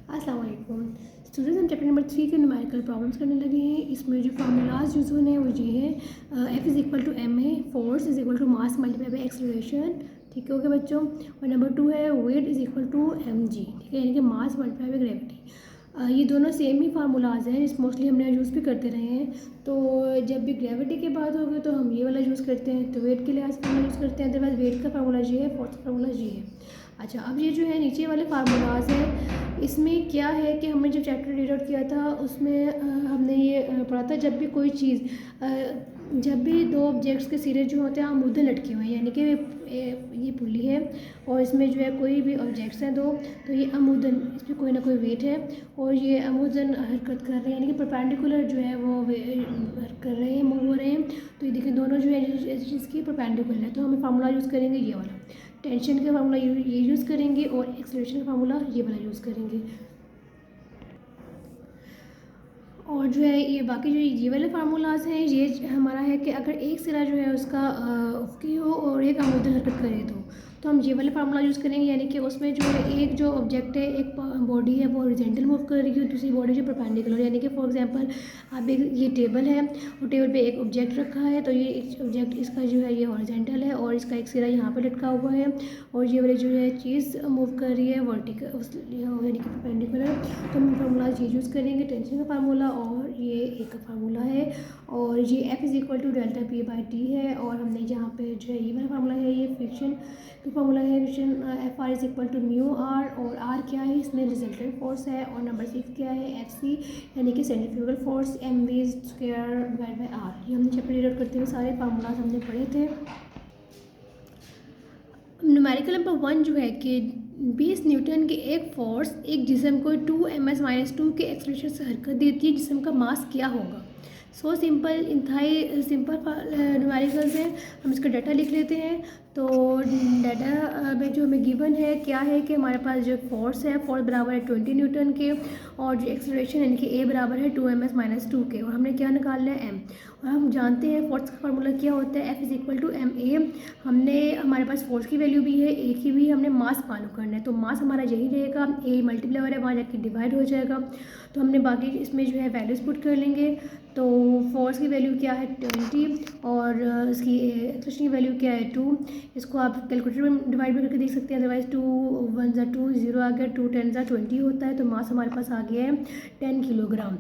अस्सलाम वालेकुम स्टूडेंट्स। हम चैप्टर नंबर 3 के न्यूमेरिकल प्रॉब्लम्स करने लगे हैं। इसमें जो फार्मूलाज यूज़ होने हैं वो ये है F is equal to M A, force is equal to mass multiply by acceleration. ठीक है, ओके बच्चों। और नंबर 2 है weight is equal to M G. ठीक है, यानी कि मास मल्टीप्लाई बाई ग्रेविटी। ये दोनों सेम ही फार्मूलाज हैं, इस मोस्टली हमने यूज़ भी करते रहे हैं। तो जब भी ग्रेविटी की बात होगी तो हम ये वाला यूज़ करते हैं, तो वेट के लिहाज से फार्मूला यूज़ करते हैं। अदरवाइज वेट का फार्मूला ये है, फोर्स का फार्मूला ये है। अच्छा, अब ये जो है नीचे वाले फार्मूलाज हैं, इसमें क्या है कि हमने जब चैप्टर रीड आउट किया था उसमें हमने ये पढ़ा था, जब भी कोई चीज़ जब भी दो ऑब्जेक्ट्स के सिरे जो होते हैं आमूदन लटके हुए हैं, यानी कि ये पुल्ली है और इसमें जो है कोई भी ऑब्जेक्ट्स हैं दो, तो ये आमूदन, इस पर कोई ना कोई वेट है और ये आमूदन हरकत कर रहे हैं, यानी कि परपेंडिकुलर जो है वो कर रहे हैं, मूव हो रहे हैं। तो ये देखिए दोनों जो है इसकी परपेंडिकुलर है, तो हमें फार्मूला यूज़ करेंगे ये वाला। टेंशन का फार्मूला ये यूज़ करेंगे और एक्सेलरेशन का फार्मूला ये वाला यूज़ करेंगे। और जो है ये बाकी जो ये वाले फार्मूलाज हैं, ये हमारा है कि अगर एक सिरा जो है उसका उफकी हो और एक आमूदन हरकत करे तो हम ये वाले फार्मूला यूज़ करेंगे, यानी कि उसमें जो है एक जो ऑब्जेक्ट है, एक बॉडी है वो हॉरिजॉन्टल मूव कर रही है, दूसरी बॉडी जो परपेंडिकुलर, यानी कि फॉर एग्जांपल अब एक ये टेबल है और टेबल पे एक ऑब्जेक्ट रखा है, तो ये ऑब्जेक्ट इसका जो है ये हॉरिजॉन्टल है और इसका एक सिरा यहाँ पे लटका हुआ है और ये वाली जो है चीज़ मूव कर रही है वर्टिकल, यानी कि परपेंडिकुलर। तो हम फार्मूला ये यूज़ करेंगे, टेंशन का फार्मूला और ये एक का फार्मूला है और ये F is equal to delta P by T है। और हमने यहाँ पे जो है ये वाला फार्मूला है, ये फ्रिक्शन का फार्मूला है, friction F R is equal to mu R, और आर क्या है इसमें रिजल्टेंट फोर्स है, और नंबर 6 क्या है एफ सी, यानी कि centrifugal force M V square divide by R. ये हमने चैप्टर रीड आउट करते हुए सारे फार्मूलाज हमने पढ़े थे। न्यूमेरिकल नंबर 1 जो है कि 20 न्यूटन के एक फोर्स एक जिस्म को 2 ms-2 के एक्सेलरेशन से हरकत देती है, जिस्म का मास क्या होगा। सो सिंपल, इंतहाई सिंपल न्यूमेरिकल्स हैं। हम इसका डाटा लिख लेते हैं। तो डाटा में जो हमें गिवन है क्या है कि हमारे पास जो फोर्स है, फोर्स बराबर है 20 न्यूटन के और जो एक्सेलरेशन यानी कि ए बराबर है 2 ms-2 के, और हमने क्या निकालना है एम। और हम जानते हैं फोर्स का फार्मूला क्या होता है, F is equal to M A. हमने हमारे पास फोर्स की वैल्यू भी है, ए की भी, हमने मास मालूम करना है, तो मास हमारा यही रहेगा, ए मल्टीप्लाई हो रहा है वहाँ जाके डिवाइड हो जाएगा। तो हमने बाकी इसमें जो है वैल्यूज़ पुट कर लेंगे। तो फोर्स की वैल्यू क्या है 20 और इसकी एक्सेलरेशन की वैल्यू क्या है 2। इसको आप कैलकुलेटर में डिवाइड भी करके देख सकते हैं, अदरवाइज 2 1 2 0 आ गया, 2 10 20 होता है, तो मास हमारे पास आ गया है 10 किलोग्राम।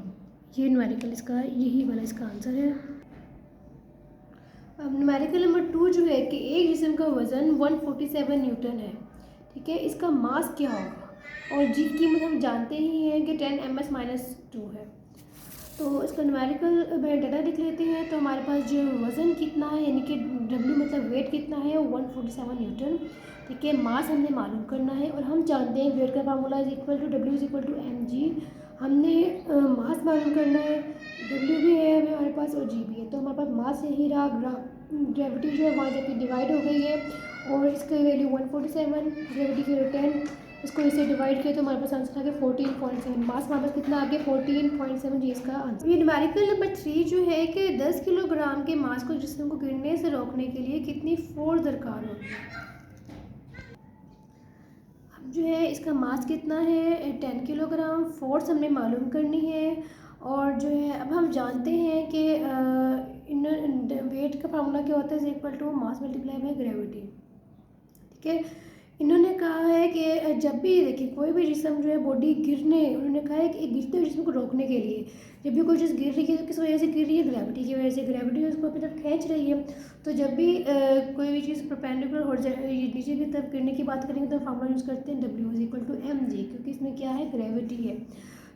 ये न्यूमेरिकल इसका यही वाला इसका आंसर है। अब न्यूमेरिकल नंबर 2 जो है कि एक जिस्म का वज़न 147 न्यूटन है। ठीक है, इसका मास क्या होगा और जी की कीमत हम जानते ही हैं कि 10 ms-2 है। तो इसका न्यूमेरिकल डाटा लिख लेते हैं। तो हमारे पास जो वज़न कितना है, यानी कि W मतलब वेट कितना है, 147 न्यूटन। ठीक है, मास हमने मालूम करना है और हम जानते हैं वेट का formula is equal to W is equal to mg। हमने मास मालूम करना है, W भी है हमारे पास और G भी है, तो हमारे पास मास यही रहा, ग्रेविटी जो है वहाँ जाके डिवाइड हो गई है और इसकी वैल्यू 147, ग्रेविटी की वैल्यू 10, इसको इससे डिवाइड किया तो हमारे पास आंसर आ गया 14.7। मास हमारे पास कितना आ गया 14.7, जी इसका आंसर। ये न्यूमेरिकल नंबर 3 जो है कि 10 किलोग्राम के मास को जिस्म को गिरने से रोकने के लिए कितनी फोर्स दरकार होगी। अब जो है इसका मास कितना है 10 किलोग्राम, फोर्स हमने मालूम करनी है और जो है अब हम जानते हैं कि वेट का फार्मूला क्या होता है, is equal to mass multiply by gravity. ठीक है, इन्होंने कहा है कि जब भी देखिए कोई भी जिस्म जो है बॉडी गिरने, उन्होंने कहा है कि गिरते हुए जिस्म को रोकने के लिए जब भी कोई चीज़ गिर रही है तो किस वजह से गिर रही है, ग्रेविटी की वजह से। ग्रेविटी उसको अपनी तरफ खींच रही है। तो जब भी कोई भी चीज़ परपेंडिकुलर हो जाए, नीचे की तरफ गिरने की बात करेंगे तो फार्मूला यूज़ करते हैं W is equal to mg, क्योंकि इसमें क्या है ग्रेविटी है,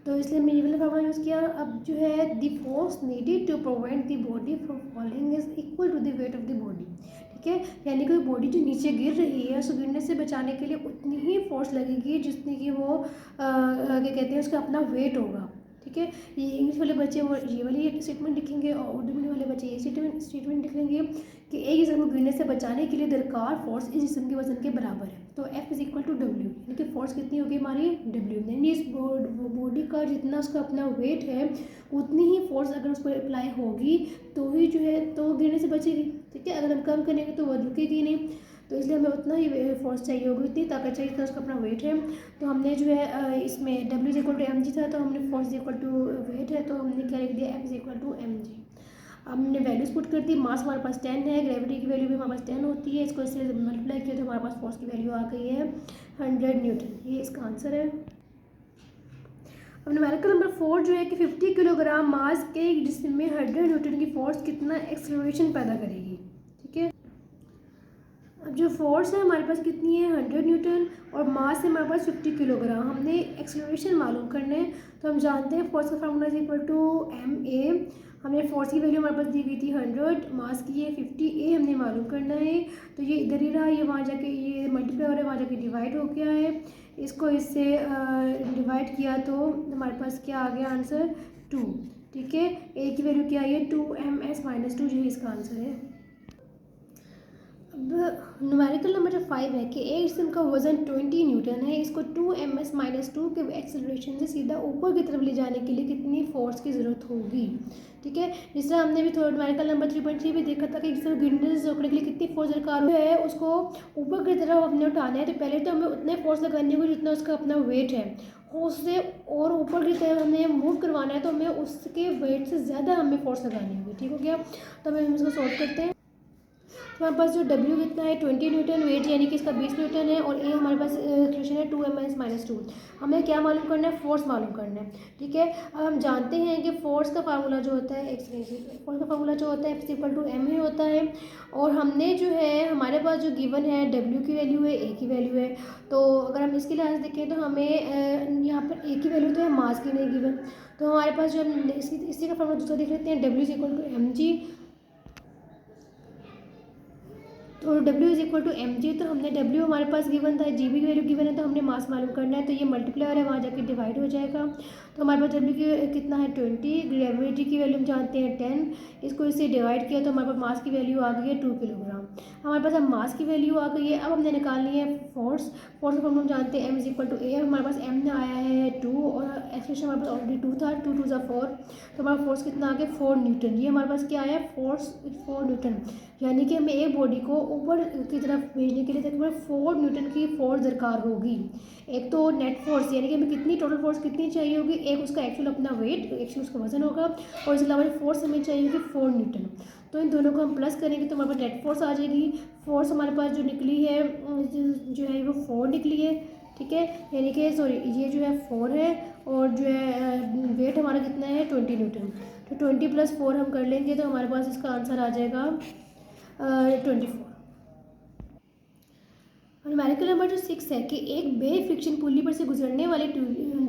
तो इसलिए हमने ये वाला फार्मूला यूज़ किया। अब जो है the force needed to prevent the body from falling is equal to the weight of the body. ठीक है, यानी कोई बॉडी जो नीचे गिर रही है उसको गिरने से बचाने के लिए उतनी ही फोर्स लगेगी जितनी कि वो क्या कहते हैं उसका अपना वेट होगा। ठीक है, ये इंग्लिश वाले बच्चे वो ये वाली स्टेटमेंट लिखेंगे और उर्दू मीडियम वाले बच्चे ये स्टेटमेंट लिखेंगे कि एक जिस्म को गिरने से बचाने के लिए दरकार फोर्स इस जिस्म के वजन के बराबर है। तो F is equal to W, यानी कि फोर्स कितनी होगी हमारी W, यानी इस बॉडी का जितना उसका अपना वेट है उतनी ही फोर्स अगर उस पर अप्लाई होगी तो ही जो है तो गिरने से बचेगी। ठीक है, अगर हम कम करेंगे तो वो रुकेगी नहीं। तो इसलिए हमें उतना ही फोर्स चाहिए होगी, इतनी ताकत चाहिए जितना उसका अपना वेट है। तो हमने जो है इसमें W is equal to mg था, तो हमने फोर्स इक्वल टू वेट है, तो हमने क्या लिख दिया F is equal to mg। हमने वैल्यूज पुट कर दी, मास हमारे पास 10 है, ग्रेविटी की वैल्यू भी हमारे पास 10 होती है, इसको इससे मल्टीप्लाई किया तो हमारे पास फोर्स की वैल्यू आ गई है 100 न्यूटन। ये इसका आंसर है। अब न्यूमेरिकल नंबर 4 जो है कि 50 किलोग्राम मास के जिस्म में 100 न्यूटन की फोर्स कितना एक्सेलरेशन पैदा करेगी। ठीक है, अब जो फोर्स है हमारे पास कितनी है 100 न्यूटन और मास है हमारे पास 50 किलोग्राम। हमने एक्सेलरेशन मालूम करना है, तो हम जानते हैं फोर्स का formula is equal to ma। हमें फोर्स की वैल्यू हमारे पास दी गई थी 100, मास की है 50, a हमने मालूम करना है। तो ये इधर ही रहा, ये वहाँ जाके ये मल्टीप्लाई हो रहा है, वहाँ जाके डिवाइड हो गया है। इसको इससे डिवाइड किया तो हमारे पास क्या आ गया आंसर 2। ठीक है, a की वैल्यू क्या आई है 2ms-2, जो इसका आंसर है। अब न्यूमेरिकल नंबर जो 5 है कि एक जिस्म का वजन 20 न्यूटन है, इसको 2ms-2 के एक्सेलरेशन से सीधा ऊपर की तरफ ले जाने के लिए कितनी फोर्स की ज़रूरत होगी। ठीक है, जिस तरह हमने भी थोड़ा न्यूमेरिकल नंबर 3.3 भी देखा था कि जिस तरह गिरने से रोकने के लिए कितनी फोर्स दरकार है, उसको ऊपर की तरफ हमने उठाना है, तो पहले तो हमें उतने फोर्स लगानी होगी जितना उसका अपना वेट है, उससे और ऊपर की तरफ हमें मूव करवाना है, तो हमें उसके वेट से ज़्यादा हमें फोर्स लगानी होगी। ठीक हो गया, तो हम इसको सॉल्व करते हैं। तो हमारे पास जो W कितना है 20 न्यूटन, वेट यानी कि इसका 20 न्यूटन है, और A हमारे पास एक्सेलरेशन है 2ms-2। हमें क्या मालूम करना है, फोर्स मालूम करना है। ठीक है, अब हम जानते हैं कि फोर्स का फार्मूला जो होता है फोर्स का फार्मूला जो होता है F इक्वल टू m ही होता है, और हमने जो है हमारे पास जो गिवन है W की वैल्यू है, A की वैल्यू है। तो अगर हम इसके लिहाज से देखें तो हमें यहाँ पर A की वैल्यू तो है, मास की नहीं गिवन, तो हमारे पास जो हम इसी का फार्मूला दूसरा देख लेते हैं, W is equal to mg। तो W is equal to mg, तो हमने W हमारे पास गिवन था, G की वैल्यू गिवन है, तो हमने मास मालूम करना है, तो ये मल्टीप्लाई है, वहाँ जाके डिवाइड हो जाएगा। तो हमारे पास W की कितना है 20, ग्रेविटी की वैल्यू हम जानते हैं 10, इसको इससे डिवाइड किया तो हमारे पास मास की वैल्यू आ गई है 2 किलोग्राम। हमारे पास अब मास की वैल्यू आ गई है, अब हमने निकालनी है फोर्स। फोर्स का फॉर्मूला हम जानते हैं m is equal to a, हमारे पास m ने आया है 2 और एक्सप्रेशन हमारे पास ऑलरेडी 2 था, 2 2 4, तो हमारा फोर्स कितना आ गया 4 न्यूटन। ये हमारे पास क्या आया फोर्स 4 न्यूटन, यानी कि हमें एक बॉडी को ऊपर की तरफ भेजने के लिए तकरीबन 4 न्यूटन की फोर्स दरकार होगी। एक तो नेट फोर्स यानी कि हमें कितनी टोटल फोर्स कितनी चाहिए होगी, एक उसका एक्चुअल अपना वेट, एक्चुअल उसका वजन होगा, और इसके अलावा फोर्स हमें चाहिए होगी 4 न्यूटन। तो इन दोनों को हम प्लस करेंगे तो हमारे पास नेट फोर्स आ जाएगी। फोर्स हमारे पास जो निकली है जो है वो 4 निकली है। ठीक है, यानी कि सॉरी ये जो है 4 है, और जो है वेट हमारा कितना है 20 न्यूटन, तो 20 + 4 हम कर लेंगे तो हमारे पास इसका आंसर आ जाएगा 24। और न्यूमेरिकल नंबर जो 6 है कि एक बे फ्रिक्शन पुली पर से गुजरने वाली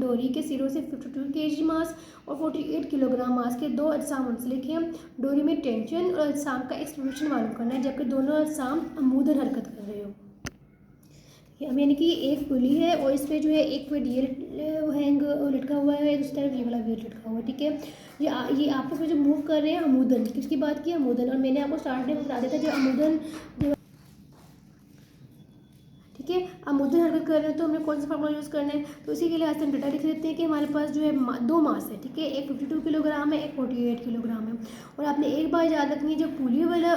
डोरी के सिरों से 52 kg मास और 48 किलोग्राम मास के दो अजसाम मुंसलिक हैं। डोरी में टेंशन और अजसाम का एक्सप्लोरेशन मालूम करना है, जबकि दोनों अजसाम अमूदन हरकत कर रहे हो। अब यानी कि एक पुली है और इस पर जो है एक वेट ये हैंग लटका हुआ है, दूसरी तरफ ये वाला वेट लटका हुआ है। ठीक है, ये आपस में जो मूव कर रहे हैं अमूदन, किसकी बात की अमूदन, और मैंने आपको स्टार्टिंग में बता दिया था जो अमूदन ठीक है अमूदन हरकत कर रहे हैं तो हमें कौन सा फार्मूला यूज़ करना है। तो इसी के लिए आज हम डाटा लिख लेते हैं कि हमारे पास जो है दो मास है। ठीक है, एक 52 किलोग्राम है, एक 48 किलोग्राम है। और आपने एक बात याद रखनी है, जो पुली वाला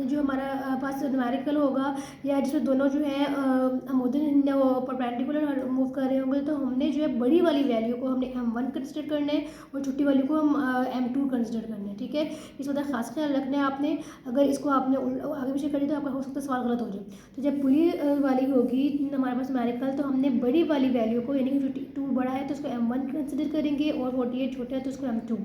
जो हमारा पास न्यूमेरिकल होगा या जिसमें दोनों जो है अमूदन परपेंडिकुलर मूव कर रहे होंगे, तो हमने जो है बड़ी वाली वैल्यू को हमने m1 कंसिडर करना है और छोटी वाली को हम m2 कंसिडर करना है। ठीक है, इस वजह खास ख्याल रखना है आपने, अगर इसको आपने आगे पीछे करी तो आपका हो सकता है सवाल गलत हो जाए। तो जब पुली वाली होगी हमारे पास न्यूमेरिकल, तो हमने बड़ी वाली वैल्यू को यानी कि 52 बड़ा है तो उसको m1 कंसिडर करेंगे और 48 छोटा है तो उसको m2।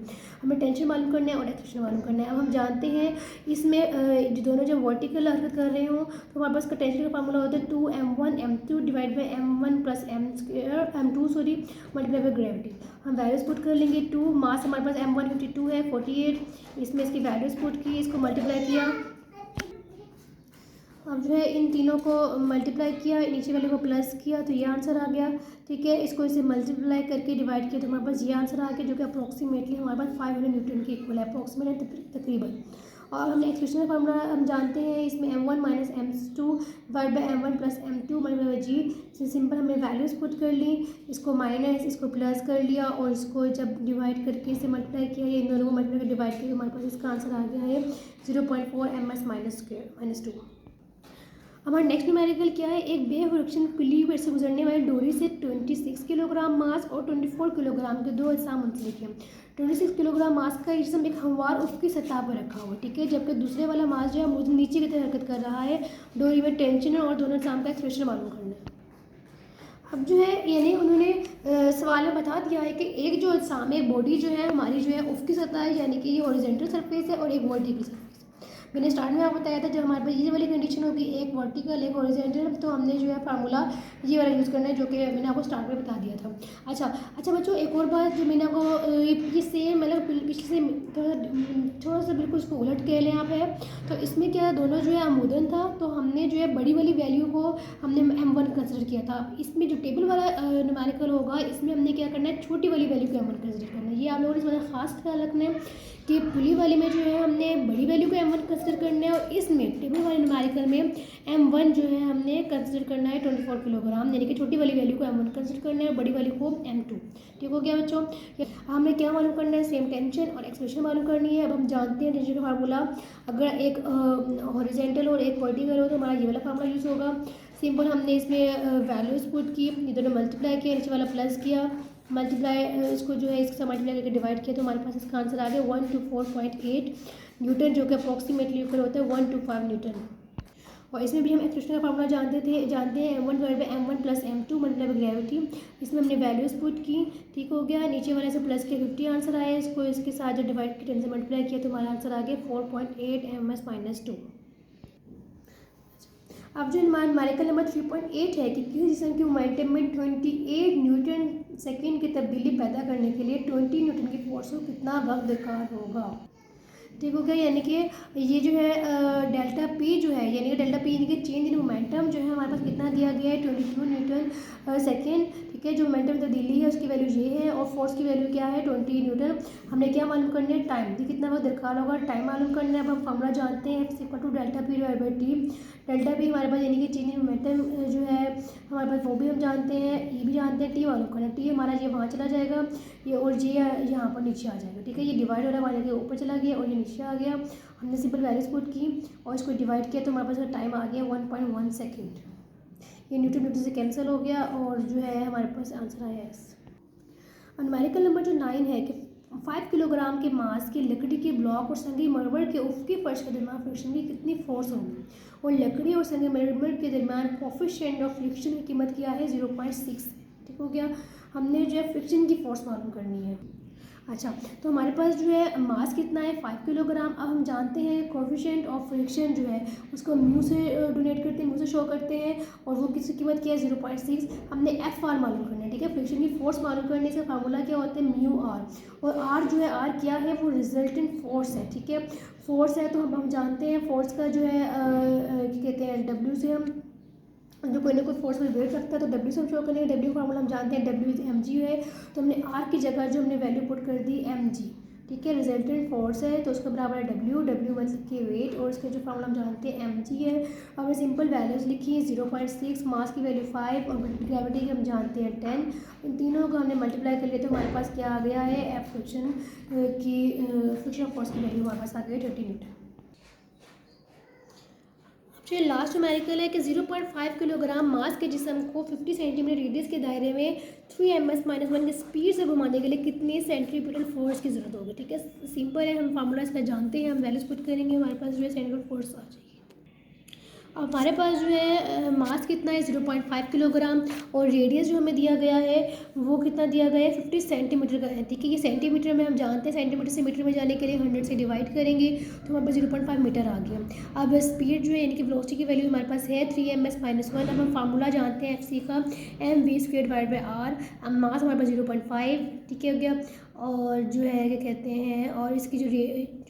हमें टेंशन मालूम करना है और एक्सेलरेशन मालूम करना है। अब हम जानते हैं इसमें जो दोनों जब वर्टिकल हरकत कर रहे हो तो हमारे पास का टेंशन का फार्मूला होता है 2m1 m2 divide by m1 + m2 sorry multiply by gravity. हम वैल्यूज पुट कर लेंगे। 2 मास हमारे पास m1 52 है, 48 इसमें इसकी वैल्यूज पुट की, इसको मल्टीप्लाई किया, अब जो है इन तीनों को मल्टीप्लाई किया, नीचे वाले को प्लस किया तो ये आंसर आ गया। ठीक है, इसको इसे मल्टीप्लाई करके डिवाइड किया तो हमारे पास ये आंसर आ गया, जो कि अप्रोक्सीमेटली हमारे पास 500 न्यूटन के इक्वल है, अप्रोक्सीमेट तकरीबन। और हमने एक्सप्रेशन का फार्मूला हम जानते हैं, इसमें m1 - m2 divide by m1 + m2 multiply by g। Simple हमने वैल्यूज पुट कर ली, इसको माइनस इसको प्लस कर लिया और इसको जब डिवाइड करके इसे मल्टीप्लाई किया, ये इन दोनों को मल्टीप्लाई करके डिवाइड किया, हमारे पास इसका आंसर आ गया है 0.4 ms - 2। हमारा नेक्स्ट न्यूमेरिकल क्या है, एक बे फ्रिक्शन पुली पर से गुजरने वाली डोरी से 26 किलोग्राम मास और 24 किलोग्राम के दो अजसाम मुंसलिक हैं। 26 किलोग्राम मास का जिसम एक हमवार उफ़ की सतह पर रखा हुआ है, ठीक है, जबकि दूसरे वाला मास जो है नीचे की तरफ हरकत कर रहा है। डोरी में टेंशन और दोनों अजसाम का एक्सप्रेशन मालूम करना है। अब जो है यानी उन्होंने सवाल में बता दिया है कि एक जो अजसाम है, बॉडी जो है हमारी जो है उफ़ की सतह है, यानी कि ये हॉरिजॉन्टल सरफेस है, और एक वर्टिकल सरफेस। मैंने स्टार्ट में आपको बताया था जब हमारे पास ये वाली कंडीशन होगी, एक वर्टिकल एक हॉरिजॉन्टल, तो हमने जो है फार्मूला ये वाला यूज़ करना है, जो कि मैंने आपको स्टार्ट में बता दिया था। अच्छा बच्चों, एक और बात जो मैंने आपको ये सेम मतलब पिछले से थोड़ा सा बिल्कुल उसको उलट के लें आप है, तो इसमें क्या दोनों जो है अमूदन था, तो हमने जो है बड़ी वाली वैल्यू को हमने M1 कंसिडर किया था। इसमें जो टेबल वाला न्यूमेरिकल होगा, इसमें हमने क्या करना है, छोटी वाली वैल्यू को M1 कंसिडर करना है। ये आप लोगों ने इसमें खास ख्याल रखना है कि पुली वाले में जो है हमने बड़ी वैल्यू को M1 कंसिडर करना है, और इसमें टेबल वाले न्यूमेरिकल में M1 जो है हमने कंसिडर करना है 24 किलोग्राम, यानी कि छोटी वाली वैल्यू को M1 कंसिडर करना है और बड़ी वाली को M2। ठीक हो गया बच्चों। हमें क्या मालूम करना है, सेम टेंशन और एक्सप्रेशन मालूम करनी है। अब हम जानते हैं टेंशन का फार्मूला, अगर एक हॉरिजॉन्टल और एक वर्टिकल हो तो हमारा ये वाला फार्मूला यूज़ होगा। सिंपल हमने इसमें वैल्यूज पुट की, ये दोनों मल्टीप्लाई किया, नीचे वाला प्लस किया, मल्टीप्लाई इसको जो है इसके साथ मल्टीप्लाई करके डिवाइड किया, तो हमारे पास इसका आंसर आ गया 124.8 न्यूटन, जो कि अप्रॉक्सीमेटली इक्वल होता है 125 न्यूटन। और इसमें भी हम एक्सप्रेशन का फार्मूला जानते हैं M1 plus M2 multiply by gravity. इसमें हमने वैल्यूज पुट की, ठीक हो गया, नीचे वाले से प्लस के 50 आंसर आया, इसको इसके साथ जो डिवाइड के 10 से मल्टीप्लाई किया तो हमारा आंसर आ गया 4.8 ms-2। अब जो न्यूमेरिकल नंबर 3.8 है कि किसी जिस्म की मोमेंटम में 28 न्यूटन सेकेंड की तब्दीली पैदा करने के लिए 20 न्यूटन की फोर्स को कितना वक्त दरकार होगा। ठीक हो गया, यानी कि ये जो है डेल्टा पी जो है, यानी कि डेल्टा पी यानी कि चेंज इन मोमेंटम जो है हमारे पास कितना दिया गया है 22 न्यूटन सेकेंड, ठीक है। जो मोमेंटम तब्दीली है उसकी वैल्यू ये है, और फोर्स की वैल्यू क्या है 20 न्यूटन। हमने क्या मालूम करना है, टाइम, ये कितना वक्त दरकार होगा, टाइम मालूम करना है। अब हम फॉर्मूला जानते हैं F= delta P divide by T. Delta P हमारे पास यानी कि चेंज इन मोमेंटम जो है हमारे पास वो भी हम जानते हैं, ये भी जानते हैं, टी मालूम करना है। टी हमारा ये वहाँ चला जाएगा, ये और ये यहाँ पर नीचे आ जाएगा, ठीक है। ये डिवाइड हो रहा है हमारे के ऊपर चला गया और ये नीचे आ गया। हमने सिंपल वैल्यूज पुट की और इसको डिवाइड किया तो हमारे पास टाइम आ गया 1.1 सेकेंड। ये न्यूटन से कैंसिल हो गया और जो है हमारे पास आंसर आया एस। न्यूमेरिकल नंबर जो 9 है कि 5 किलोग्राम के मास की लकड़ी के ब्लॉक और संगी मरमर के उफ़क़ी फर्श के दरमियान फ्रिक्शन की कितनी फोर्स होगी, और लकड़ी और संगी मरमर के दरमियान कोफिशिएंट ऑफ फ्रिक्शन की कीमत क्या है 0.6। ठीक हो गया, हमने जो है फ्रिक्शन की फोर्स मालूम करनी है। अच्छा, तो हमारे पास जो है मास कितना है 5 किलोग्राम। अब हम जानते हैं कोफिशिएंट ऑफ फ्रिक्शन जो है उसको म्यू से डोनेट करते हैं, म्यू से शो करते हैं, और वो किसकी कीमत क्या है 0.6। हमने एफ आर मालूम करना है, ठीक है, फ्रिक्शन की फोर्स मालूम करने से फार्मूला क्या होता है म्यू आर, और आर जो है आर क्या है वो रिजल्टेंट फोर्स है, ठीक है, फोर्स है। तो हम जानते हैं फोर्स का जो है क्या कहते हैं डब्ल्यू से हम जो कोई ना कोई फोर्स में वेट रखता है तो डब्ल्यू से हम शो करेंगे। डब्ल्यू फार्मूला हम जानते हैं W/mg है, तो हमने आर की जगह जो हमने वैल्यू पुट कर दी mg, ठीक है। रिजल्टेंट फोर्स है तो उसके बराबर है W मतलब कि वेट, और इसके जो फार्मूला हम जानते हैं mg है। हमने सिंपल वैल्यूज लिखी 0.6, मास की वैल्यू 5 और ग्रेविटी की हम जानते हैं 10। इन तीनों को हमने मल्टीप्लाई कर लिया तो हमारे पास क्या आ गया है एफ फ्रिक्शन की फ्रिक्शन फोर्स की वैल्यू हमारे पास आ गई 20 न्यूटन। जो लास्ट न्यूमेरिकल है कि 0.5 किलोग्राम मास के जिस्म को 50 सेंटीमीटर रेडियस के दायरे में 3 ms-1 की स्पीड से घुमाने के लिए कितने सेंट्रीपिटल फोर्स की ज़रूरत होगी, ठीक है। सिंपल है, हम फार्मूला इसका जानते हैं, हम वैल्यूज पुट करेंगे, हमारे पास जो है सेंट्रीपिटल फोर्स आ जाएगी। अब हमारे पास जो है मास कितना है 0.5 किलोग्राम, और रेडियस जो हमें दिया गया है वो कितना दिया गया है 50 सेंटीमीटर का है, ठीक है। ये सेंटीमीटर में हम जानते हैं, सेंटीमीटर से मीटर में जाने के लिए 100 से डिवाइड करेंगे तो हमारे पास 0.5 मीटर आ गया। अब स्पीड जो है यानी कि वेलोसिटी की वैल्यू हमारे पास है 3 ms-1। अब हम फार्मूला जानते हैं FC का mv²/r। अब मास हमारे पास 0.5, ठीक है, हो गया। और जो है क्या कहते हैं, और इसकी जो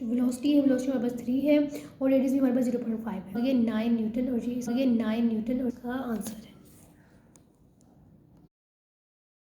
वेलोसिटी है वेलोसिटी हमारे पास 3 है, और रेडियस भी हमारे पास 0.5 है। ये 9 न्यूटन, और ये 9 न्यूटन उसका आंसर है।